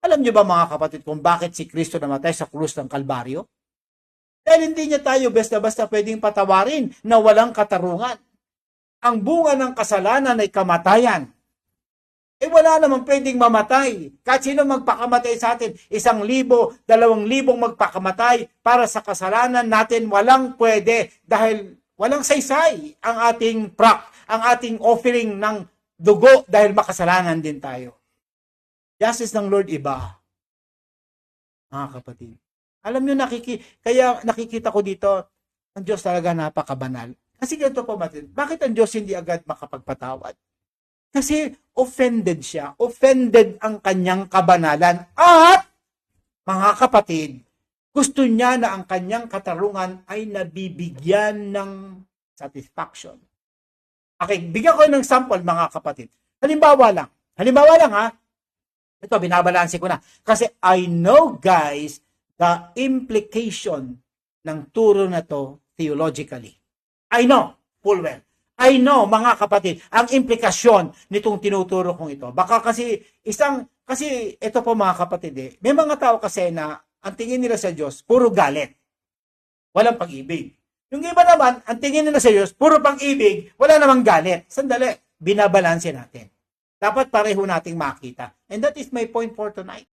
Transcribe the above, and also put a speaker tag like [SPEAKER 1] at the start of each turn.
[SPEAKER 1] Alam niyo ba mga kapatid kung bakit si Kristo namatay sa krus ng Kalbaryo? Dahil hindi niya tayo basta-basta pwedeng patawarin na walang katarungan. Ang bunga ng kasalanan ay kamatayan. Wala namang pwedeng mamatay. Kahit sino magpakamatay sa atin, 1,000, 2,000 magpakamatay para sa kasalanan natin, walang pwede. Dahil walang saysay ang ating ang ating offering ng dugo dahil makasalanan din tayo. Justice ng Lord iba. Mga kapatid. Alam nyo, kaya nakikita ko dito, ang Diyos talaga napakabanal. Kasi ganito po, bakit ang Diyos hindi agad makapagpatawad? Kasi offended siya. Offended ang kanyang kabanalan. At, mga kapatid, gusto niya na ang kanyang katarungan ay nabibigyan ng satisfaction. Okay, bigyan ko ng sample, mga kapatid. Halimbawa lang ha, ito, binabalanse ko na. Kasi I know, guys, the implication ng turo na to theologically. I know, full well. I know, mga kapatid, ang implikasyon nitong tinuturo kong ito. Baka kasi, kasi ito po mga kapatid, may mga tao kasi na ang tingin nila sa Diyos, puro galit. Walang pag-ibig. Yung iba naman, ang tingin nila sa Diyos, puro pag-ibig, wala namang galit. Sandali, binabalanse natin. Dapat pareho nating makita. And that is my point for tonight.